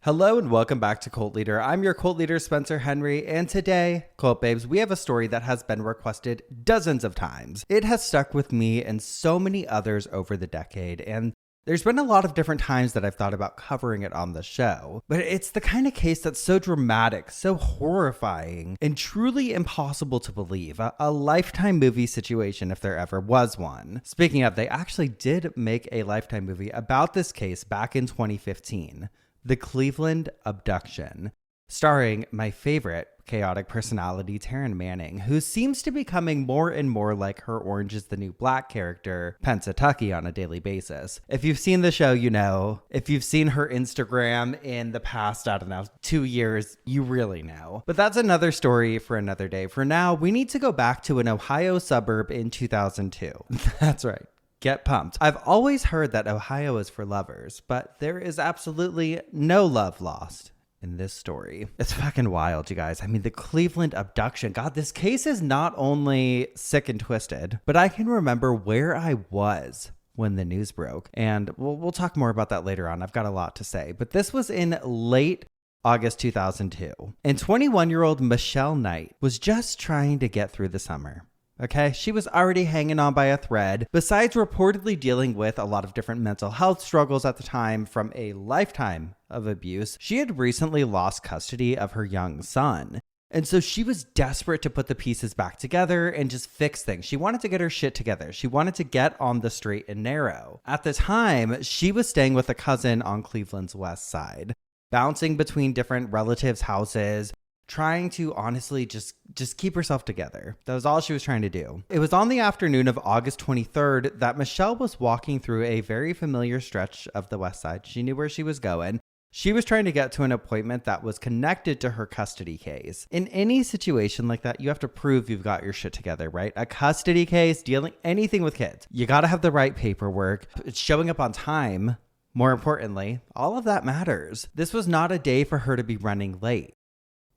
Hello and welcome back to Cult Leader. I'm your cult leader, Spencer Henry, and today, Cult Babes, we have a story that has been requested dozens of times. It has stuck with me and so many others over the decade, and there's been a lot of different times that I've thought about covering it on the show, but it's the kind of case that's so dramatic, so horrifying, and truly impossible to believe. A Lifetime movie situation if there ever was one. Speaking of, they actually did make a Lifetime movie about this case back in 2015. The Cleveland Abduction, starring my favorite chaotic personality, Taryn Manning, who seems to be becoming more and more like her Orange is the New Black character, Pennsatucky, on a daily basis. If you've seen the show, you know. If you've seen her Instagram in the past, I don't know, 2 years, you really know. But that's another story for another day. For now, we need to go back to an Ohio suburb in 2002. That's right. Get pumped. I've always heard that Ohio is for lovers, but there is absolutely no love lost in this story. It's fucking wild, you guys. I mean, the Cleveland Abduction. God, this case is not only sick and twisted, but I can remember where I was when the news broke. And we'll talk more about that later on. I've got a lot to say. But this was in late August 2002. And 21-year-old Michelle Knight was just trying to get through the summer. Okay, she was already hanging on by a thread. Besides reportedly dealing with a lot of different mental health struggles at the time from a lifetime of abuse, she had recently lost custody of her young son. And so she was desperate to put the pieces back together and just fix things. She wanted to get her shit together. She wanted to get on the straight and narrow. At the time, she was staying with a cousin on Cleveland's west side, bouncing between different relatives' houses, trying to honestly just keep herself together. That was all she was trying to do. It was on the afternoon of August 23rd that Michelle was walking through a very familiar stretch of the west side. She knew where she was going. She was trying to get to an appointment that was connected to her custody case. In any situation like that, you have to prove you've got your shit together, right? A custody case, dealing anything with kids. You got to have the right paperwork. It's showing up on time. More importantly, all of that matters. This was not a day for her to be running late.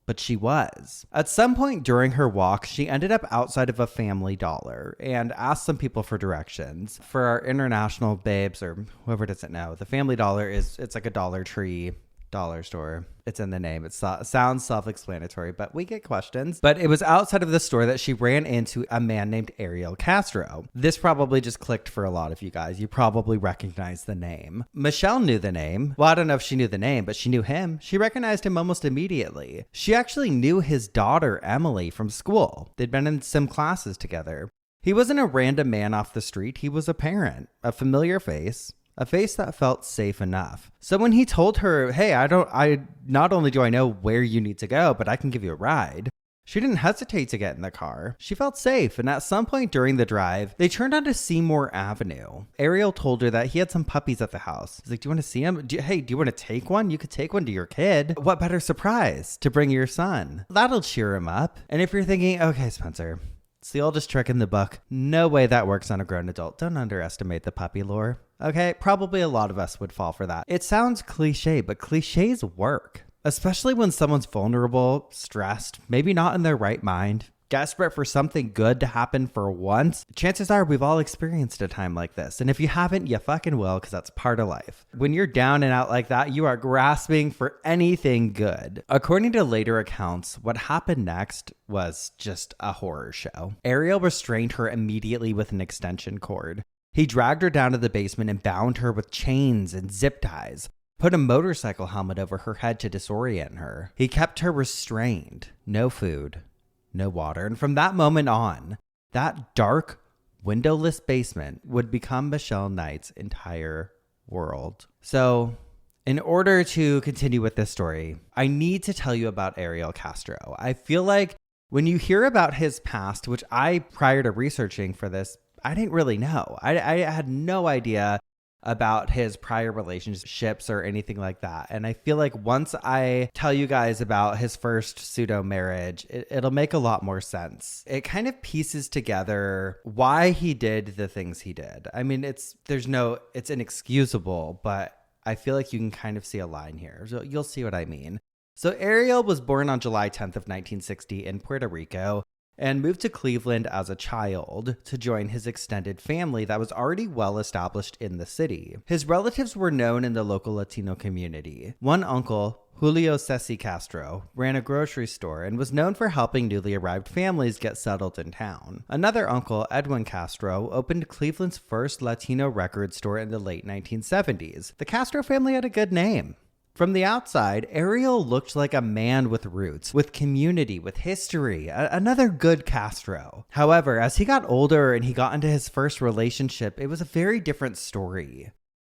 But she was. At some point during her walk, she ended up outside of a Family Dollar and asked some people for directions. For our international babes or whoever doesn't know, the Family Dollar it's like a Dollar Tree dollar store. It's in the name. It sounds self-explanatory, but we get questions. But it was outside of the store that she ran into a man named Ariel Castro. This probably just clicked for a lot of you guys. You probably recognize the name. Michelle knew the name. Well, I don't know if she knew the name, but she knew him. She recognized him almost immediately. She actually knew his daughter, Emily, from school. They'd been in some classes together. He wasn't a random man off the street. He was a parent, a familiar face. A face that felt safe enough. So when he told her, hey, not only do I know where you need to go, but I can give you a ride, she didn't hesitate to get in the car. She felt safe, and at some point during the drive, they turned onto Seymour Avenue. Ariel told her that he had some puppies at the house. He's like, do you want to see him? Do you want to take one? You could take one to your kid. What better surprise to bring your son? That'll cheer him up. And if you're thinking, okay, Spencer, it's the oldest trick in the book. No way that works on a grown adult. Don't underestimate the puppy lore. Okay, probably a lot of us would fall for that. It sounds cliche, but cliches work. Especially when someone's vulnerable, stressed, maybe not in their right mind, desperate for something good to happen for once. Chances are we've all experienced a time like this. And if you haven't, you fucking will, because that's part of life. When you're down and out like that, you are grasping for anything good. According to later accounts, what happened next was just a horror show. Ariel restrained her immediately with an extension cord. He dragged her down to the basement and bound her with chains and zip ties, put a motorcycle helmet over her head to disorient her. He kept her restrained. No food, no water. And from that moment on, that dark, windowless basement would become Michelle Knight's entire world. So, in order to continue with this story, I need to tell you about Ariel Castro. I feel like when you hear about his past, which prior to researching for this, I didn't really know. I had no idea about his prior relationships or anything like that. And I feel like once I tell you guys about his first pseudo marriage, it'll make a lot more sense. It kind of pieces together why he did the things he did. I mean, it's inexcusable, but I feel like you can kind of see a line here. So you'll see what I mean. So Ariel was born on July 10th of 1960 in Puerto Rico. and moved to Cleveland as a child to join his extended family that was already well established in the city. His relatives were known in the local Latino community. One uncle, Julio Ceci Castro, ran a grocery store and was known for helping newly arrived families get settled in town. Another uncle, Edwin Castro, opened Cleveland's first Latino record store in the late 1970s. The Castro family had a good name. From the outside, Ariel looked like a man with roots, with community, with history, another good Castro. However, as he got older and he got into his first relationship, it was a very different story.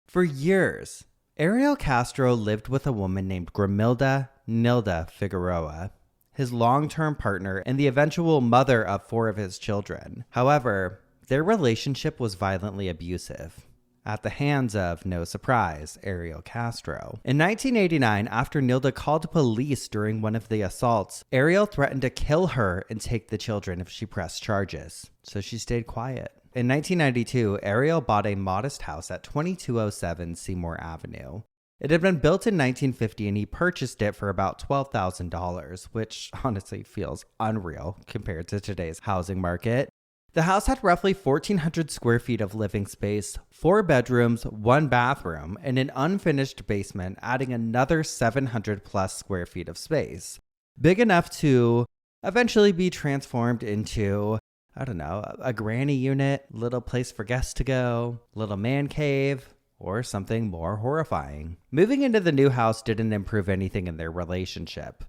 For years, Ariel Castro lived with a woman named Gramilda Nilda Figueroa, his long-term partner and the eventual mother of 4 of his children. However, their relationship was violently abusive, at the hands of, no surprise, Ariel Castro. In 1989, after Nilda called police during one of the assaults, Ariel threatened to kill her and take the children if she pressed charges, so she stayed quiet. In 1992, Ariel bought a modest house at 2207 Seymour Avenue. It had been built in 1950 and he purchased it for about $12,000, which honestly feels unreal compared to today's housing market. The house had roughly 1,400 square feet of living space, 4 bedrooms, 1 bathroom, and an unfinished basement, adding another 700 plus square feet of space. Big enough to eventually be transformed into, I don't know, a granny unit, little place for guests to go, little man cave, or something more horrifying. Moving into the new house didn't improve anything in their relationship.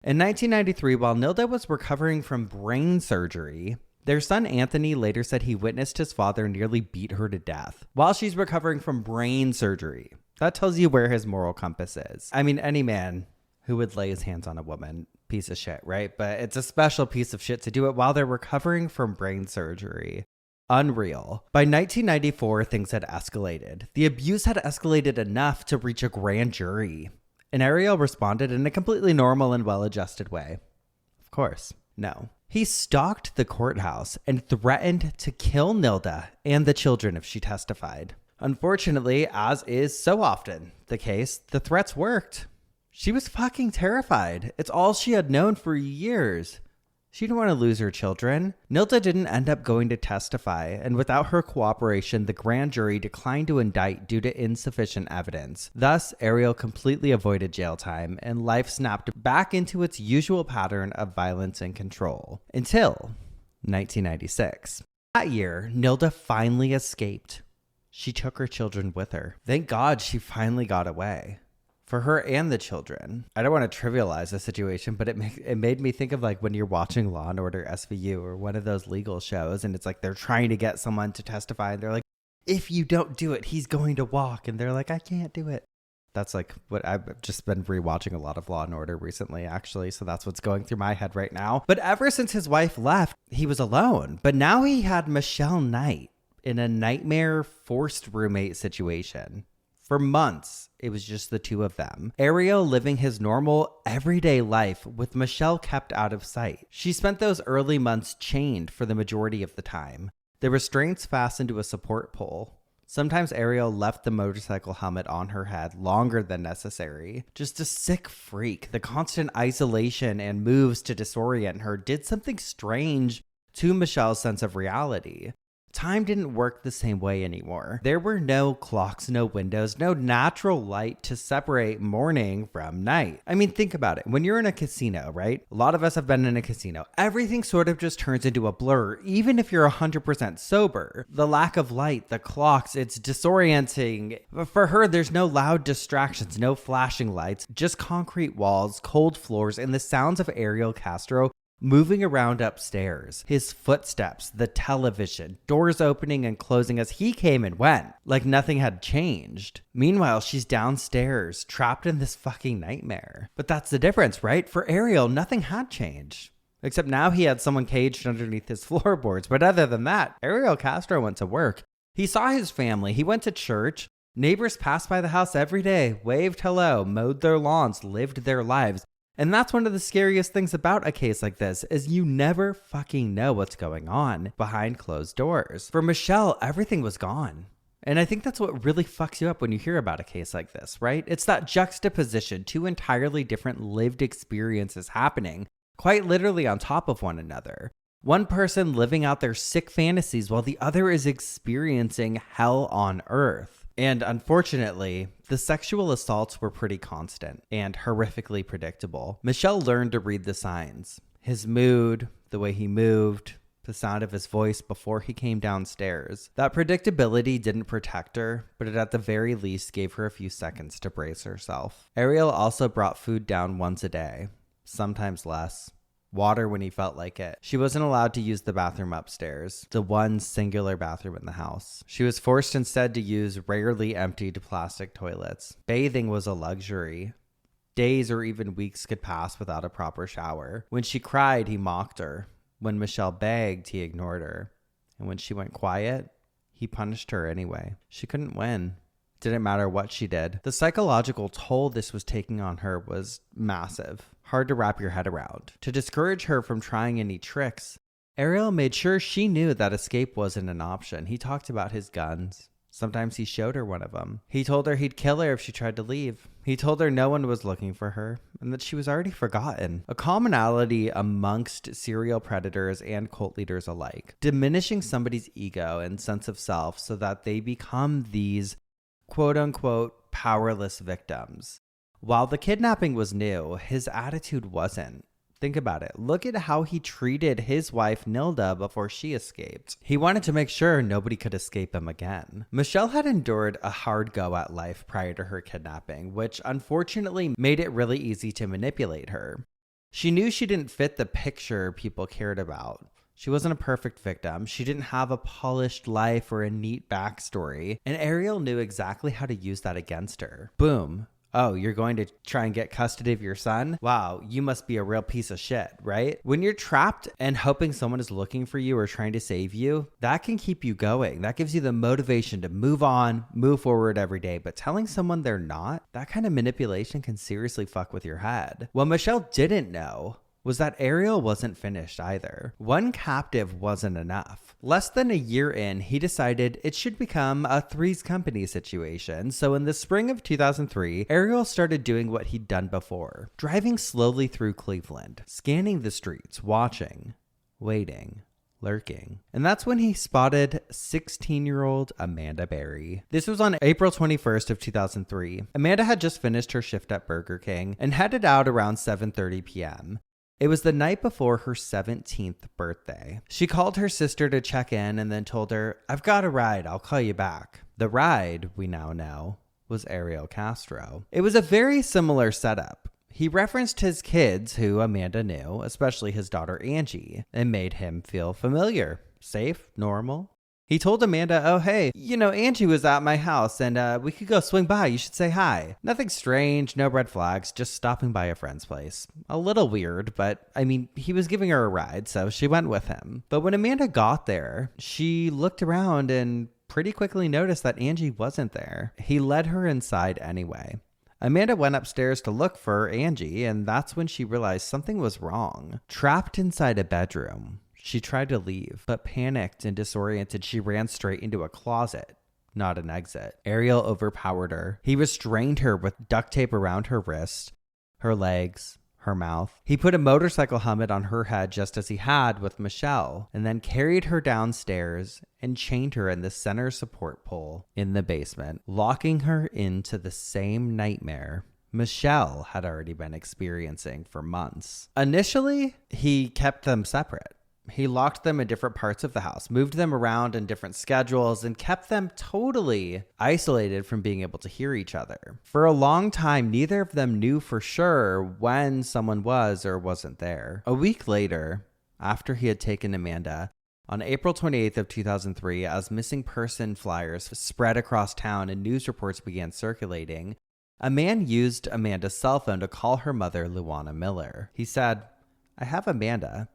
In 1993, while Nilda was recovering from brain surgery, their son Anthony later said he witnessed his father nearly beat her to death while she's recovering from brain surgery. That tells you where his moral compass is. I mean, any man who would lay his hands on a woman, piece of shit, right? But it's a special piece of shit to do it while they're recovering from brain surgery. Unreal. By 1994, things had escalated. The abuse had escalated enough to reach a grand jury. And Ariel responded in a completely normal and well-adjusted way. Of course, no. He stalked the courthouse and threatened to kill Nilda and the children if she testified. Unfortunately, as is so often the case, the threats worked. She was fucking terrified. It's all she had known for years. She didn't want to lose her children. Nilda didn't end up going to testify, and without her cooperation, the grand jury declined to indict due to insufficient evidence. Thus, Ariel completely avoided jail time, and life snapped back into its usual pattern of violence and control. Until 1996. That year, Nilda finally escaped. She took her children with her. Thank God she finally got away. For her and the children. I don't want to trivialize the situation, but it made me think of like when you're watching Law and Order SVU or one of those legal shows, and it's like they're trying to get someone to testify, and they're like, if you don't do it, he's going to walk. And they're like, I can't do it. That's like what I've just been rewatching a lot of Law and Order recently, actually. So that's what's going through my head right now. But ever since his wife left, he was alone. But now he had Michelle Knight in a nightmare forced roommate situation. For months, it was just the two of them. Ariel living his normal, everyday life with Michelle kept out of sight. She spent those early months chained for the majority of the time. The restraints fastened to a support pole. Sometimes Ariel left the motorcycle helmet on her head longer than necessary. Just a sick freak. The constant isolation and moves to disorient her did something strange to Michelle's sense of reality. Time didn't work the same way anymore. There were no clocks, no windows, no natural light to separate morning from night. I mean, think about it. When you're in a casino, right? A lot of us have been in a casino. Everything sort of just turns into a blur, even if you're 100% sober. The lack of light, the clocks, it's disorienting. For her, there's no loud distractions, no flashing lights, just concrete walls, cold floors, and the sounds of Ariel Castro moving around upstairs, his footsteps, the television, doors opening and closing as he came and went, like nothing had changed. Meanwhile, she's downstairs, trapped in this fucking nightmare. But that's the difference, right? For Ariel, nothing had changed. Except now he had someone caged underneath his floorboards. But other than that, Ariel Castro went to work. He saw his family. He went to church. Neighbors passed by the house every day, waved hello, mowed their lawns, lived their lives. And that's one of the scariest things about a case like this, is you never fucking know what's going on behind closed doors. For Michelle, everything was gone. And I think that's what really fucks you up when you hear about a case like this, right? It's that juxtaposition, two entirely different lived experiences happening, quite literally on top of one another. One person living out their sick fantasies while the other is experiencing hell on earth. And unfortunately, the sexual assaults were pretty constant and horrifically predictable. Michelle learned to read the signs. His mood, the way he moved, the sound of his voice before he came downstairs. That predictability didn't protect her, but it at the very least gave her a few seconds to brace herself. Ariel also brought food down once a day, sometimes less. Water when he felt like it. She wasn't allowed to use the bathroom upstairs, the one singular bathroom in the house. She was forced instead to use rarely emptied plastic toilets. Bathing was a luxury. Days or even weeks could pass without a proper shower. When she cried, he mocked her. When Michelle begged, he ignored her. And when she went quiet, he punished her anyway. She couldn't win. Didn't matter what she did. The psychological toll this was taking on her was massive. Hard to wrap your head around. To discourage her from trying any tricks, Ariel made sure she knew that escape wasn't an option. He talked about his guns. Sometimes he showed her one of them. He told her he'd kill her if she tried to leave. He told her no one was looking for her and that she was already forgotten. A commonality amongst serial predators and cult leaders alike. Diminishing somebody's ego and sense of self so that they become these quote-unquote powerless victims. While the kidnapping was new, his attitude wasn't. Think about it. Look at how he treated his wife, Nilda, before she escaped. He wanted to make sure nobody could escape him again. Michelle had endured a hard go at life prior to her kidnapping, which unfortunately made it really easy to manipulate her. She knew she didn't fit the picture people cared about. She wasn't a perfect victim. She didn't have a polished life or a neat backstory. And Ariel knew exactly how to use that against her. Boom. Oh, you're going to try and get custody of your son? Wow, you must be a real piece of shit, right? When you're trapped and hoping someone is looking for you or trying to save you, that can keep you going. That gives you the motivation to move on, move forward every day. But telling someone they're not, that kind of manipulation can seriously fuck with your head. What Michelle didn't know was that Ariel wasn't finished either. One captive wasn't enough. Less than a year in, he decided it should become a Three's Company situation. So in the spring of 2003, Ariel started doing what he'd done before, driving slowly through Cleveland, scanning the streets, watching, waiting, lurking. And that's when he spotted 16-year-old Amanda Berry. This was on April 21st of 2003. Amanda had just finished her shift at Burger King and headed out around 7:30 p.m. It was the night before her 17th birthday. She called her sister to check in and then told her, "I've got a ride, I'll call you back." The ride, we now know, was Ariel Castro. It was a very similar setup. He referenced his kids, who Amanda knew, especially his daughter Angie, and made him feel familiar, safe, normal. He told Amanda, "Oh, hey, Angie was at my house and we could go swing by. You should say hi." Nothing strange, no red flags, just stopping by a friend's place. A little weird, but he was giving her a ride, so she went with him. But when Amanda got there, she looked around and pretty quickly noticed that Angie wasn't there. He led her inside anyway. Amanda went upstairs to look for Angie, and that's when she realized something was wrong. Trapped inside a bedroom, she tried to leave, but panicked and disoriented, she ran straight into a closet, not an exit. Ariel overpowered her. He restrained her with duct tape around her wrist, her legs, her mouth. He put a motorcycle helmet on her head just as he had with Michelle, and then carried her downstairs and chained her in the center support pole in the basement, locking her into the same nightmare Michelle had already been experiencing for months. Initially, he kept them separate. He locked them in different parts of the house, moved them around in different schedules, and kept them totally isolated from being able to hear each other. For a long time, neither of them knew for sure when someone was or wasn't there. A week later, after he had taken Amanda, on April 28th of 2003, as missing person flyers spread across town and news reports began circulating, a man used Amanda's cell phone to call her mother, Luana Miller. He said, "I have Amanda.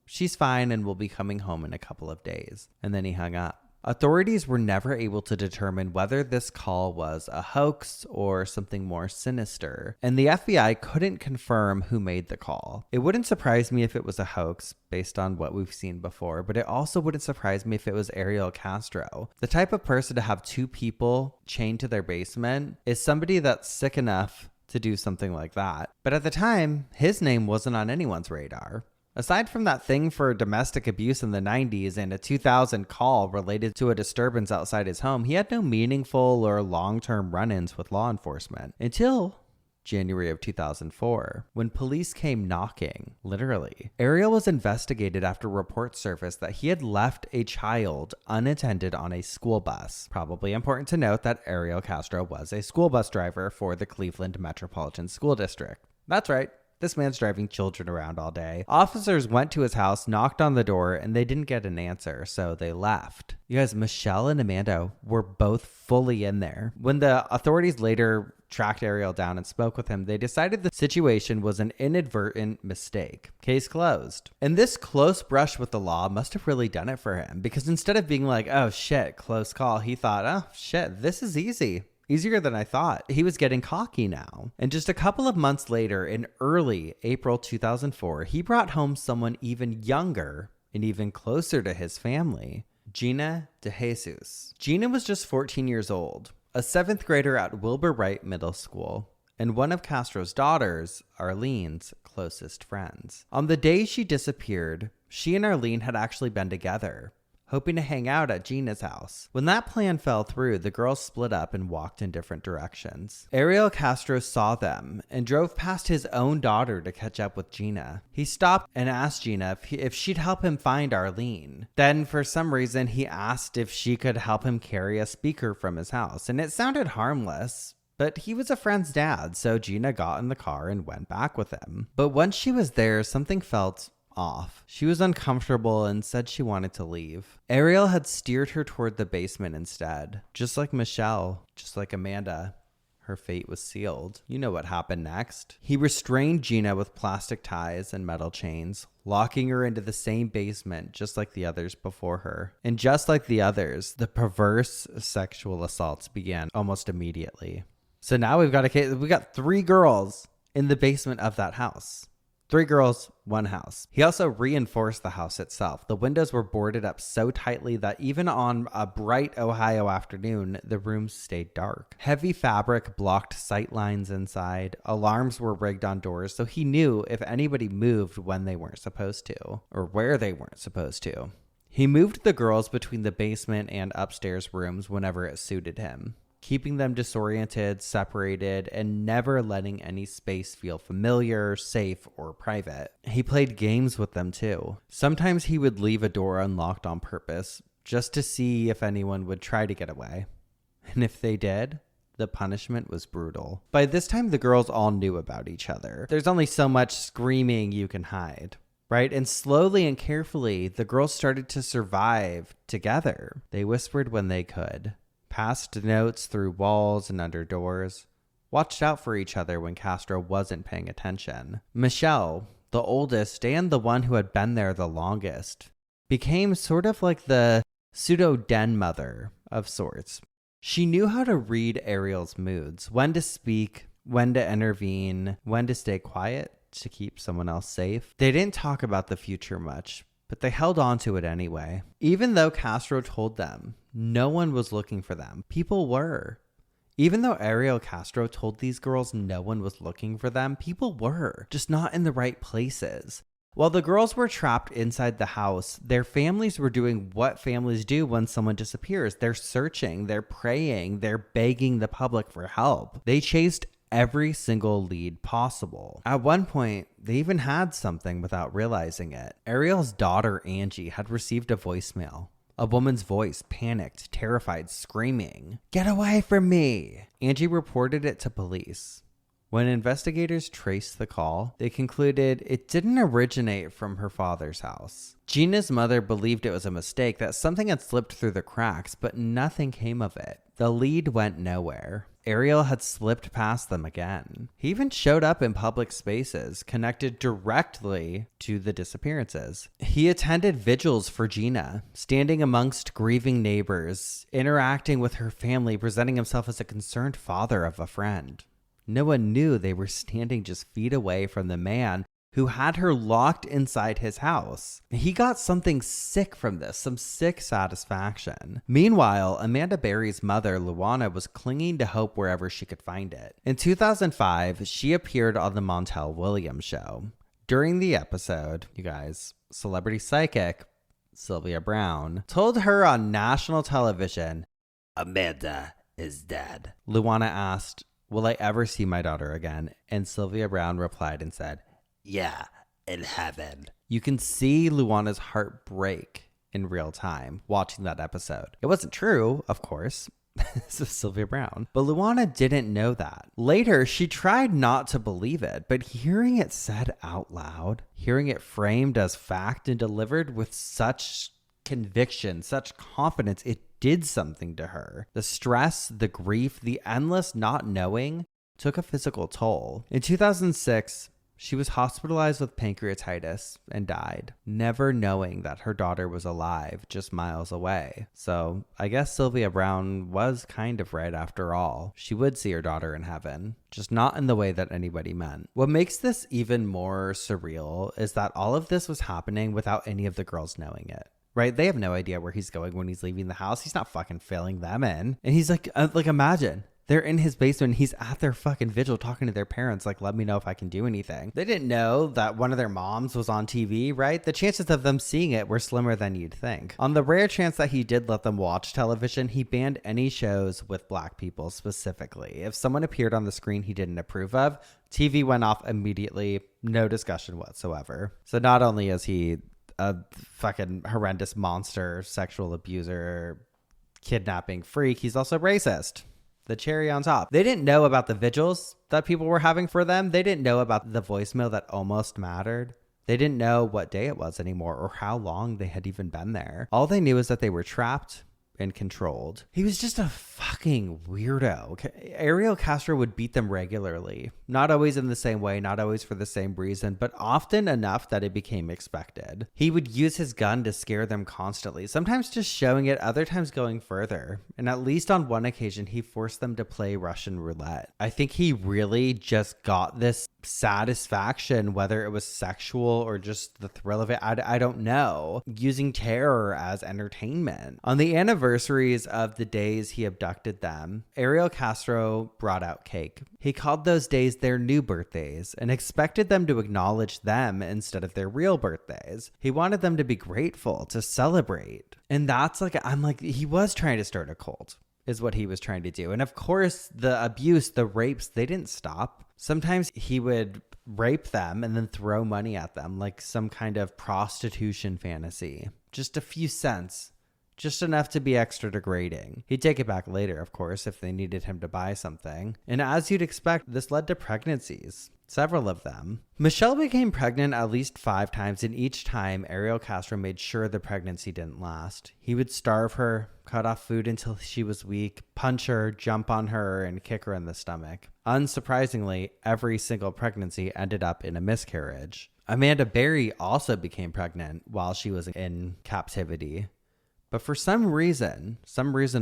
She's fine and will be coming home in a couple of days." And then he hung up. Authorities were never able to determine whether this call was a hoax or something more sinister, and the FBI couldn't confirm who made the call. It wouldn't surprise me if it was a hoax based on what we've seen before, but it also wouldn't surprise me if it was Ariel Castro. The type of person to have two people chained to their basement is somebody that's sick enough to do something like that. But at the time, his name wasn't on anyone's radar. Aside from that thing for domestic abuse in the 90s and a 2000 call related to a disturbance outside his home, he had no meaningful or long-term run-ins with law enforcement until January of 2004, when police came knocking, literally. Ariel was investigated after reports surfaced that he had left a child unattended on a school bus. Probably important to note that Ariel Castro was a school bus driver for the Cleveland Metropolitan School District. That's right. This man's driving children around all day. Officers went to his house, knocked on the door, and they didn't get an answer, so they left. You guys, Michelle and Amanda were both fully in there. When the authorities later tracked Ariel down and spoke with him, they decided the situation was an inadvertent mistake. Case closed. And this close brush with the law must have really done it for him, because instead of being like, oh shit, close call, he thought, oh shit, this is easy. Easier than I thought. He was getting cocky now. And just a couple of months later, in early April 2004, he brought home someone even younger and even closer to his family, Gina De Jesus. Gina was just 14 years old, a 7th grader at Wilbur Wright Middle School, and one of Castro's daughters, Arlene's closest friends. On the day she disappeared, she and Arlene had actually been together, hoping to hang out at Gina's house. When that plan fell through, the girls split up and walked in different directions. Ariel Castro saw them and drove past his own daughter to catch up with Gina. He stopped and asked Gina if she'd help him find Arlene. Then, for some reason, he asked if she could help him carry a speaker from his house, and it sounded harmless. But he was a friend's dad, so Gina got in the car and went back with him. But once she was there, something felt off. She was uncomfortable and said she wanted to leave. Ariel had steered her toward the basement instead. Just like Michelle, just like Amanda, her fate was sealed. You know what happened next. He restrained Gina with plastic ties and metal chains, locking her into the same basement just like the others before her. And just like the others, the perverse sexual assaults began almost immediately. So now we got 3 girls in the basement of that house. 3 girls, 1 house. He also reinforced the house itself. The windows were boarded up so tightly that even on a bright Ohio afternoon, the rooms stayed dark. Heavy fabric blocked sight lines inside. Alarms were rigged on doors, so he knew if anybody moved when they weren't supposed to, or where they weren't supposed to. He moved the girls between the basement and upstairs rooms whenever it suited him, keeping them disoriented, separated, and never letting any space feel familiar, safe, or private. He played games with them too. Sometimes he would leave a door unlocked on purpose, just to see if anyone would try to get away. And if they did, the punishment was brutal. By this time, the girls all knew about each other. There's only so much screaming you can hide, right? And slowly and carefully, the girls started to survive together. They whispered when they could, passed notes through walls and under doors, watched out for each other when Castro wasn't paying attention. Michelle, the oldest and the one who had been there the longest, became sort of like the pseudo-den mother of sorts. She knew how to read Ariel's moods, when to speak, when to intervene, when to stay quiet to keep someone else safe. They didn't talk about the future much, but they held on to it anyway. Even though Castro told them no one was looking for them, people were. Even though Ariel Castro told these girls no one was looking for them, people were, just not in the right places. While the girls were trapped inside the house, their families were doing what families do when someone disappears. They're searching, they're praying, they're begging the public for help. They chased every single lead possible. At one point, they even had something without realizing it. Ariel's daughter, Angie, had received a voicemail. A woman's voice, panicked, terrified, screaming, "Get away from me!" Angie reported it to police. When investigators traced the call, they concluded it didn't originate from her father's house. Gina's mother believed it was a mistake, that something had slipped through the cracks, but nothing came of it. The lead went nowhere. Ariel had slipped past them again. He even showed up in public spaces connected directly to the disappearances. He attended vigils for Gina, standing amongst grieving neighbors, interacting with her family, presenting himself as a concerned father of a friend. No one knew they were standing just feet away from the man who had her locked inside his house. He got something sick from this, some sick satisfaction. Meanwhile, Amanda Berry's mother, Luana, was clinging to hope wherever she could find it. In 2005, she appeared on the Montel Williams show. During the episode, you guys, celebrity psychic Sylvia Browne told her on national television, Amanda is dead. Luana asked, will I ever see my daughter again? And Sylvia Browne replied and said, yeah, in heaven. You can see Luana's heart break in real time watching that episode. It wasn't true, of course. This is Sylvia Browne. But Luana didn't know that. Later, she tried not to believe it, but hearing it said out loud, hearing it framed as fact and delivered with such conviction, such confidence, it did something to her. The stress, the grief, the endless not knowing took a physical toll. In 2006, she was hospitalized with pancreatitis and died, never knowing that her daughter was alive just miles away. So I guess Sylvia Browne was kind of right after all. She would see her daughter in heaven, just not in the way that anybody meant. What makes this even more surreal is that all of this was happening without any of the girls knowing it. Right? They have no idea where he's going when he's leaving the house. He's not fucking filling them in. And he's like imagine. They're in his basement. He's at their fucking vigil talking to their parents, like, let me know if I can do anything. They didn't know that one of their moms was on TV, right? The chances of them seeing it were slimmer than you'd think. On the rare chance that he did let them watch television, he banned any shows with black people specifically. If someone appeared on the screen he didn't approve of, TV went off immediately, no discussion whatsoever. So not only is he a fucking horrendous monster, sexual abuser, kidnapping freak, he's also racist. The cherry on top. They didn't know about the vigils that people were having for them. They didn't know about the voicemail that almost mattered. They didn't know what day it was anymore or how long they had even been there. All they knew is that they were trapped and controlled. He was just a fucking weirdo. Ariel Castro would beat them regularly. Not always in the same way, not always for the same reason, but often enough that it became expected. He would use his gun to scare them constantly, sometimes just showing it, other times going further. And at least on one occasion, he forced them to play Russian roulette. I think he really just got this satisfaction, whether it was sexual or just the thrill of it, I don't know, using terror as entertainment. On the anniversaries of the days he abducted them, Ariel Castro brought out cake. He called those days their new birthdays and expected them to acknowledge them instead of their real birthdays. He wanted them to be grateful, to celebrate. And that's he was trying to start a cult, is what he was trying to do. And of course, the abuse, the rapes, they didn't stop. Sometimes he would rape them and then throw money at them like some kind of prostitution fantasy. Just a few cents. Just enough to be extra degrading. He'd take it back later, of course, if they needed him to buy something. And as you'd expect, this led to pregnancies. Several of them. Michelle became pregnant at least 5 times, and each time, Ariel Castro made sure the pregnancy didn't last. He would starve her, cut off food until she was weak, punch her, jump on her, and kick her in the stomach. Unsurprisingly, every single pregnancy ended up in a miscarriage. Amanda Berry also became pregnant while she was in captivity. But for some reason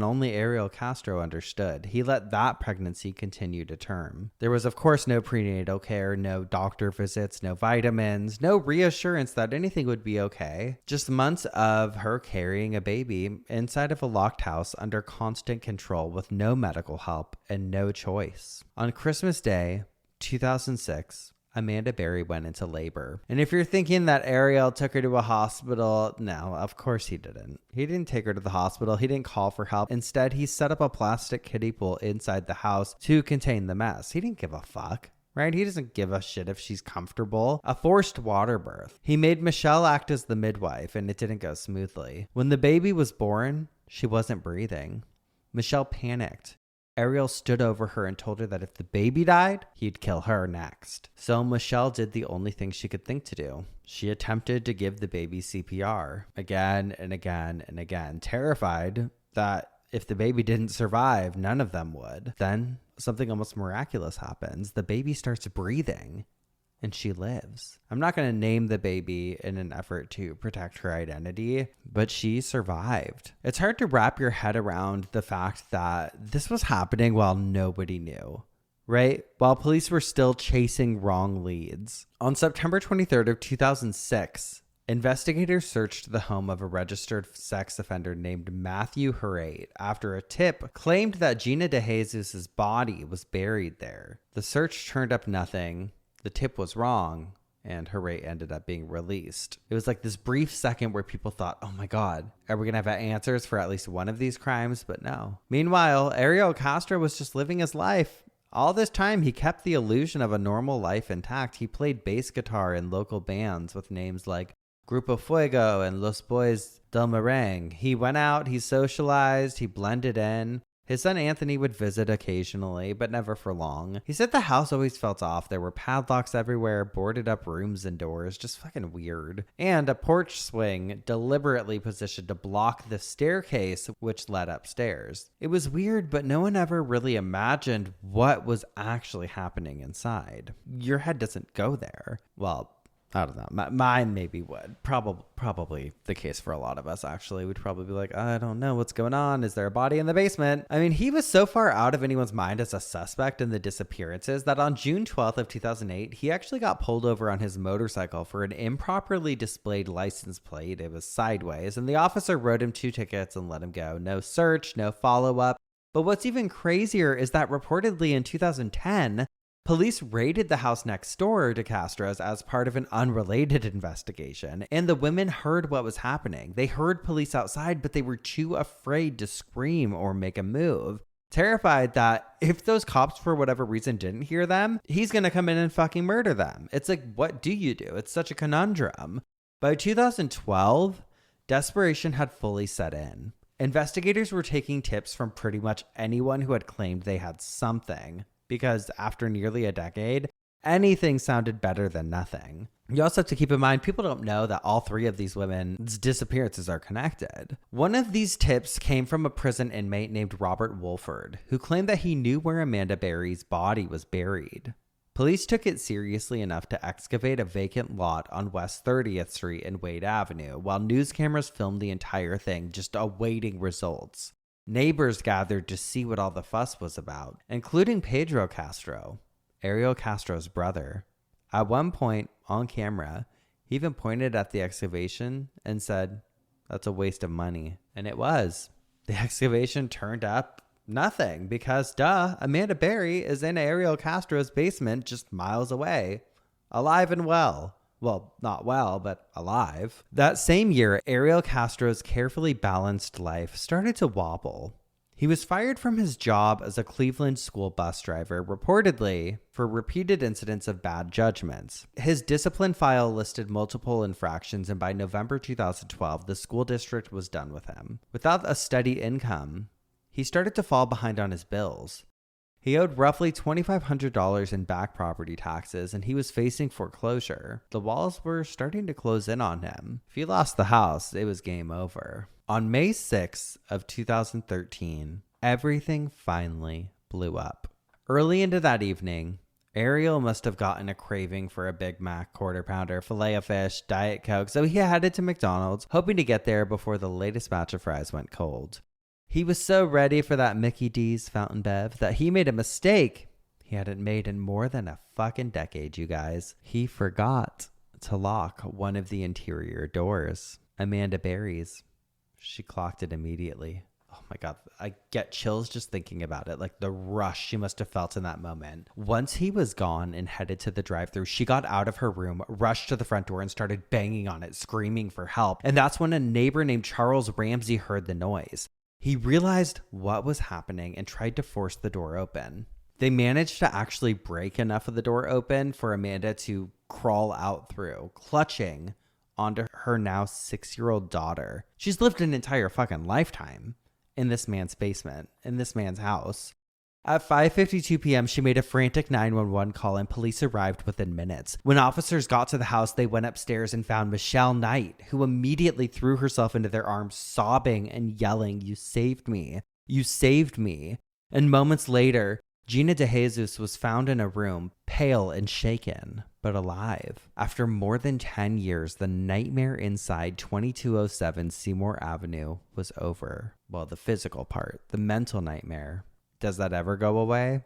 only Ariel Castro understood, he let that pregnancy continue to term. There was, of course, no prenatal care, no doctor visits, no vitamins, no reassurance that anything would be okay. Just months of her carrying a baby inside of a locked house under constant control with no medical help and no choice. On Christmas Day, 2006, Amanda Berry went into labor. And if you're thinking that Ariel took her to a hospital, no, of course he didn't. He didn't take her to the hospital. He didn't call for help. Instead, he set up a plastic kiddie pool inside the house to contain the mess. He didn't give a fuck, right? He doesn't give a shit if she's comfortable. A forced water birth. He made Michelle act as the midwife, and it didn't go smoothly. When the baby was born, she wasn't breathing. Michelle panicked. Ariel stood over her and told her that if the baby died, he'd kill her next. So Michelle did the only thing she could think to do. She attempted to give the baby CPR again and again and again, terrified that if the baby didn't survive, none of them would. Then something almost miraculous happens. The baby starts breathing. And she lives. I'm not going to name the baby in an effort to protect her identity, but she survived. It's hard to wrap your head around the fact that this was happening while nobody knew, right? While police were still chasing wrong leads. On September 23rd of 2006, investigators searched the home of a registered sex offender named Matthew Hurate after a tip claimed that Gina De Jesus' body was buried there. The search turned up nothing. The tip was wrong, and her rate ended up being released. It was like this brief second where people thought, oh my God, are we going to have answers for at least one of these crimes? But no. Meanwhile, Ariel Castro was just living his life. All this time, he kept the illusion of a normal life intact. He played bass guitar in local bands with names like Grupo Fuego and Los Boys del Merengue. He went out, he socialized, he blended in. His son Anthony would visit occasionally, but never for long. He said the house always felt off. There were padlocks everywhere, boarded up rooms and doors, just fucking weird. And a porch swing deliberately positioned to block the staircase which led upstairs. It was weird, but no one ever really imagined what was actually happening inside. Your head doesn't go there. Well, I don't know. Mine maybe would. Probably the case for a lot of us, actually. We'd probably be like, I don't know what's going on. Is there a body in the basement? I mean, he was so far out of anyone's mind as a suspect in the disappearances that on June 12th of 2008, he actually got pulled over on his motorcycle for an improperly displayed license plate. It was sideways, and the officer wrote him 2 tickets and let him go. No search, no follow-up. But what's even crazier is that reportedly in 2010, police raided the house next door to Castro's as part of an unrelated investigation, and the women heard what was happening. They heard police outside, but they were too afraid to scream or make a move, terrified that if those cops for whatever reason didn't hear them, he's going to come in and fucking murder them. It's like, what do you do? It's such a conundrum. By 2012, desperation had fully set in. Investigators were taking tips from pretty much anyone who had claimed they had something, because after nearly a decade, anything sounded better than nothing. You also have to keep in mind, people don't know that all 3 of these women's disappearances are connected. One of these tips came from a prison inmate named Robert Wolford, who claimed that he knew where Amanda Berry's body was buried. Police took it seriously enough to excavate a vacant lot on West 30th Street and Wade Avenue, while news cameras filmed the entire thing, just awaiting results. Neighbors gathered to see what all the fuss was about, including Pedro Castro, Ariel Castro's brother. At one point, on camera, he even pointed at the excavation and said, "That's a waste of money." And it was. The excavation turned up nothing because, Amanda Berry is in Ariel Castro's basement just miles away, alive and well. Well, not well, but alive. That same year, Ariel Castro's carefully balanced life started to wobble. He was fired from his job as a Cleveland school bus driver, reportedly for repeated incidents of bad judgments. His discipline file listed multiple infractions, and by November 2012, the school district was done with him. Without a steady income, he started to fall behind on his bills. He owed roughly $2,500 in back property taxes, and he was facing foreclosure. The walls were starting to close in on him. If he lost the house, it was game over. On May 6th of 2013, everything finally blew up. Early into that evening, Ariel must have gotten a craving for a Big Mac, Quarter Pounder, filet of fish, Diet Coke, so he headed to McDonald's, hoping to get there before the latest batch of fries went cold. He was so ready for that Mickey D's Fountain Bev that he made a mistake he hadn't made in more than a fucking decade, you guys. He forgot to lock one of the interior doors. Amanda Berry's. She clocked it immediately. Oh my God, I get chills just thinking about it. Like the rush she must have felt in that moment. Once he was gone and headed to the drive-thru, she got out of her room, rushed to the front door and started banging on it, screaming for help. And that's when a neighbor named Charles Ramsey heard the noise. He realized what was happening and tried to force the door open. They managed to actually break enough of the door open for Amanda to crawl out through, clutching onto her now 6-year-old daughter. She's lived an entire fucking lifetime in this man's basement, in this man's house. At 5:52 p.m., she made a frantic 911 call and police arrived within minutes. When officers got to the house, they went upstairs and found Michelle Knight, who immediately threw herself into their arms, sobbing and yelling, "You saved me. You saved me." And moments later, Gina De Jesus was found in a room, pale and shaken, but alive. After more than 10 years, the nightmare inside 2207 Seymour Avenue was over. Well, the physical part, the mental nightmare. Does that ever go away?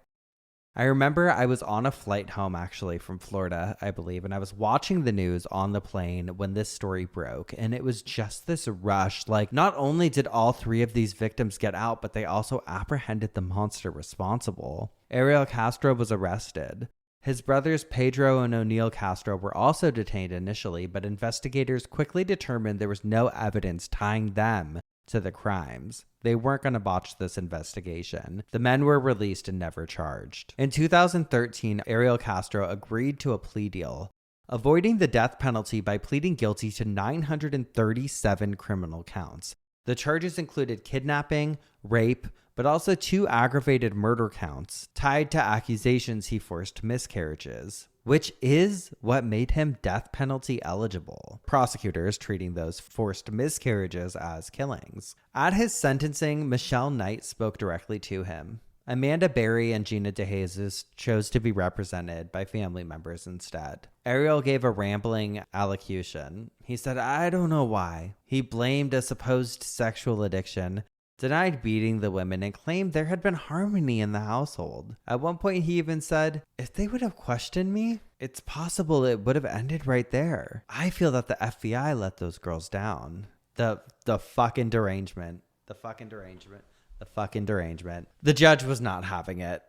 I remember I was on a flight home actually from Florida, I believe, and I was watching the news on the plane when this story broke, and it was just this rush. Like, not only did all 3 of these victims get out, but they also apprehended the monster responsible. Ariel Castro was arrested. His brothers Pedro and O'Neill Castro were also detained initially, but investigators quickly determined there was no evidence tying them to the crimes. They weren't going to botch this investigation. The men were released and never charged. In 2013, Ariel Castro agreed to a plea deal, avoiding the death penalty by pleading guilty to 937 criminal counts. The charges included kidnapping, rape, but also 2 aggravated murder counts tied to accusations he forced miscarriages, which is what made him death penalty eligible. Prosecutors treating those forced miscarriages as killings. At his sentencing, Michelle Knight spoke directly to him. Amanda Berry and Gina De Jesus chose to be represented by family members instead. Ariel gave a rambling allocution. He said, "I don't know why." He blamed a supposed sexual addiction, denied beating the women, and claimed there had been harmony in the household. At one point, he even said, "If they would have questioned me, it's possible it would have ended right there. I feel that the FBI let those girls down." The fucking derangement. The fucking derangement. The fucking derangement. The judge was not having it.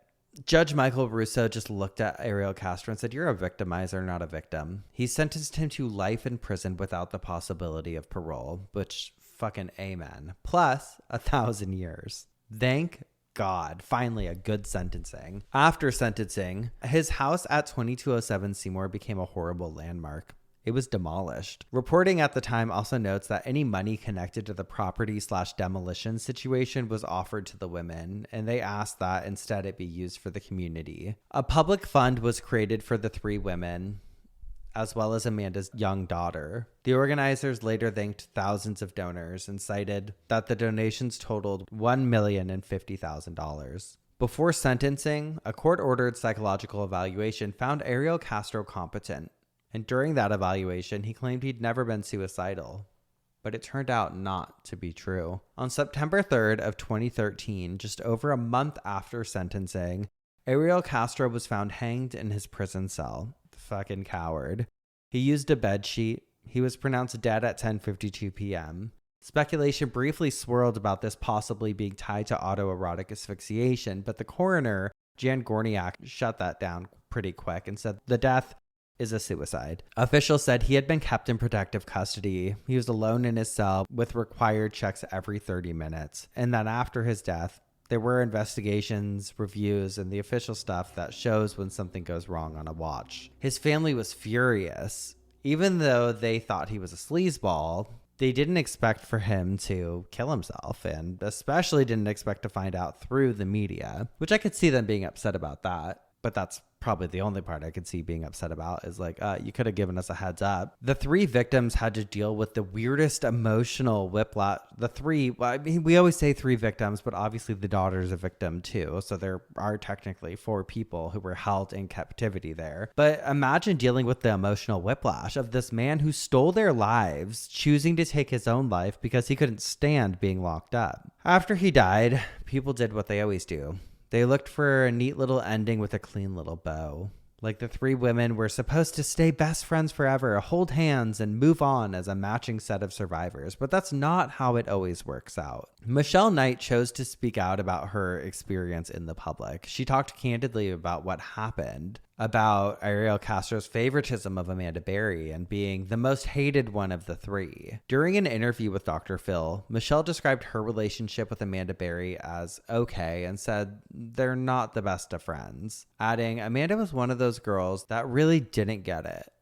Judge Michael Russo just looked at Ariel Castro and said, "You're a victimizer, not a victim." He sentenced him to life in prison without the possibility of parole, which fucking amen. Plus 1,000 years. Thank God. Finally, a good sentencing. After sentencing, his house at 2207 Seymour became a horrible landmark. It was demolished. Reporting at the time also notes that any money connected to the property/demolition situation was offered to the women, and they asked that instead it be used for the community. A public fund was created for the 3 women, as well as Amanda's young daughter. The organizers later thanked thousands of donors and cited that the donations totaled $1,050,000. Before sentencing, a court-ordered psychological evaluation found Ariel Castro competent. And during that evaluation, he claimed he'd never been suicidal. But it turned out not to be true. On September 3rd of 2013, just over a month after sentencing, Ariel Castro was found hanged in his prison cell. Fucking coward. He used a bed sheet. He was pronounced dead at 10:52 p.m. Speculation briefly swirled about this possibly being tied to autoerotic asphyxiation, but the coroner, Jan Gorniak, shut that down pretty quick and said the death is a suicide. Officials said he had been kept in protective custody. He was alone in his cell with required checks every 30 minutes. And that after his death, there were investigations, reviews, and the official stuff that shows when something goes wrong on a watch. His family was furious. Even though they thought he was a sleazeball, they didn't expect for him to kill himself, and especially didn't expect to find out through the media, which I could see them being upset about that. But that's probably the only part I could see being upset about is like, you could have given us a heads up. The 3 victims had to deal with the weirdest emotional whiplash. We always say 3 victims, but obviously the daughter's a victim too. So there are technically 4 people who were held in captivity there. But imagine dealing with the emotional whiplash of this man who stole their lives, choosing to take his own life because he couldn't stand being locked up. After he died, people did what they always do. They looked for a neat little ending with a clean little bow. Like the 3 women were supposed to stay best friends forever, hold hands, and move on as a matching set of survivors. But that's not how it always works out. Michelle Knight chose to speak out about her experience in the public. She talked candidly about what happened, about Ariel Castro's favoritism of Amanda Berry and being the most hated one of the 3. During an interview with Dr. Phil, Michelle described her relationship with Amanda Berry as okay and said they're not the best of friends, adding, "Amanda was one of those girls that really didn't get it."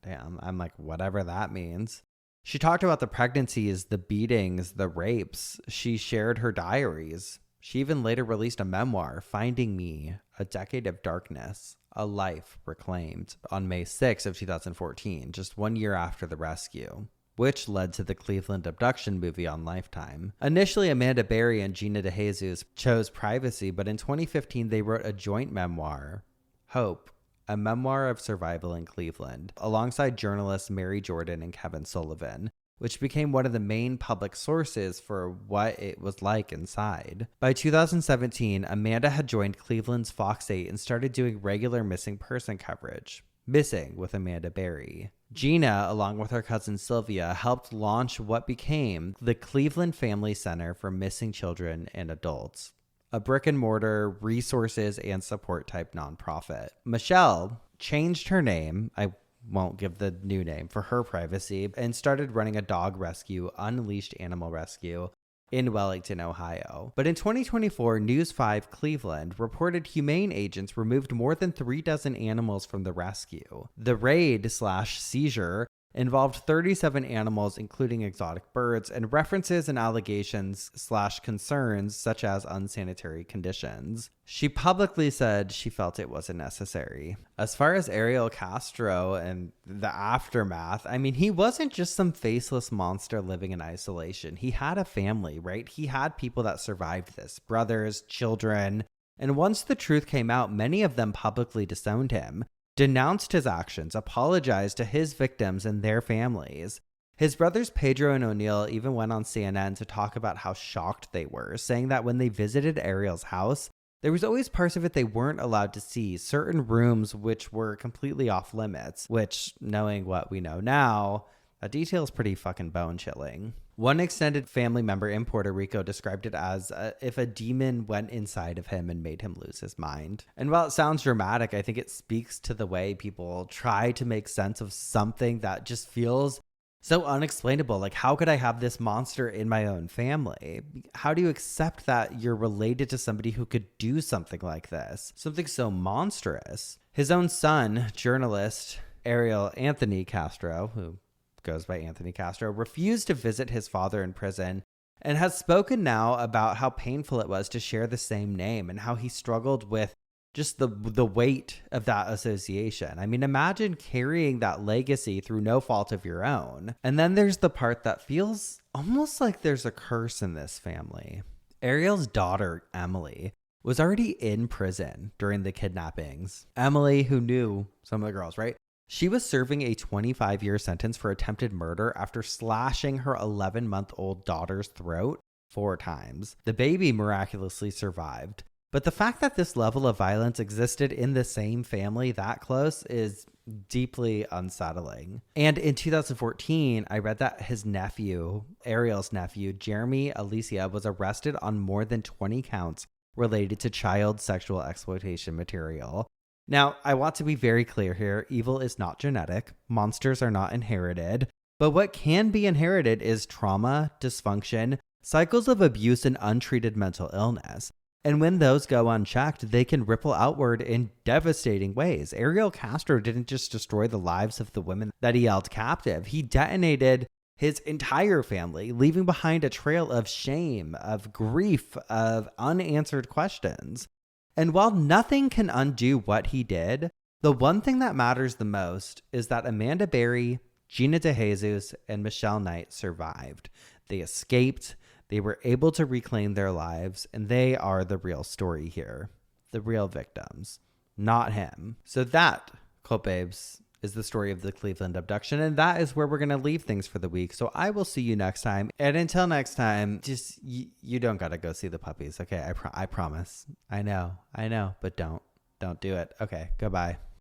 Damn, I'm like, whatever that means. She talked about the pregnancies, the beatings, the rapes. She shared her diaries. She even later released a memoir, Finding Me, A Decade of Darkness, A Life Reclaimed, on May 6 of 2014, just 1 year after the rescue, which led to the Cleveland Abduction movie on Lifetime. Initially, Amanda Berry and Gina De Jesus chose privacy, but in 2015, they wrote a joint memoir, Hope, a memoir of survival in Cleveland, alongside journalists Mary Jordan and Kevin Sullivan, which became one of the main public sources for what it was like inside. By 2017, Amanda had joined Cleveland's Fox 8 and started doing regular missing person coverage, Missing with Amanda Berry. Gina, along with her cousin Sylvia, helped launch what became the Cleveland Family Center for Missing Children and Adults, a brick and mortar resources and support type nonprofit. Michelle changed her name. I won't give the new name for her privacy, and started running a dog rescue, Unleashed Animal Rescue, in Wellington, Ohio. But in 2024, News 5 Cleveland reported humane agents removed more than 36 animals from the rescue. The raid/seizure involved 37 animals, including exotic birds, and references and allegations/concerns such as unsanitary conditions. She publicly said she felt it wasn't necessary. As far as Ariel Castro and the aftermath, I mean, he wasn't just some faceless monster living in isolation. He had a family, right? He had people that survived this, brothers, children. And once the truth came out, many of them publicly disowned him, denounced his actions, apologized to his victims and their families. His brothers Pedro and O'Neill even went on CNN to talk about how shocked they were, saying that when they visited Ariel's house, there was always parts of it they weren't allowed to see, certain rooms which were completely off limits, which, knowing what we know now, that detail is pretty fucking bone-chilling. One extended family member in Puerto Rico described it as if a demon went inside of him and made him lose his mind. And while it sounds dramatic, I think it speaks to the way people try to make sense of something that just feels so unexplainable. Like, how could I have this monster in my own family? How do you accept that you're related to somebody who could do something like this? Something so monstrous. His own son, journalist Ariel Anthony Castro, who goes by Anthony Castro, refused to visit his father in prison and has spoken now about how painful it was to share the same name and how he struggled with just the weight of that association. I mean, imagine carrying that legacy through no fault of your own. And then there's the part that feels almost like there's a curse in this family. Ariel's daughter, Emily, was already in prison during the kidnappings. Emily, who knew some of the girls, right? She was serving a 25-year sentence for attempted murder after slashing her 11-month-old daughter's throat 4 times. The baby miraculously survived. But the fact that this level of violence existed in the same family that close is deeply unsettling. And in 2014, I read that his nephew, Ariel's nephew, Jeremy Alicia, was arrested on more than 20 counts related to child sexual exploitation material. Now, I want to be very clear here. Evil is not genetic. Monsters are not inherited. But what can be inherited is trauma, dysfunction, cycles of abuse, and untreated mental illness. And when those go unchecked, they can ripple outward in devastating ways. Ariel Castro didn't just destroy the lives of the women that he held captive. He detonated his entire family, leaving behind a trail of shame, of grief, of unanswered questions. And while nothing can undo what he did, the one thing that matters the most is that Amanda Berry, Gina De Jesus, and Michelle Knight survived. They escaped, they were able to reclaim their lives, and they are the real story here. The real victims, not him. So that, Cult Babes, is the story of the Cleveland abduction, and that is where we're going to leave things for the week. So I will see you next time. And until next time, just, you don't got to go see the puppies. Okay, I promise. I know, but don't do it. Okay, goodbye.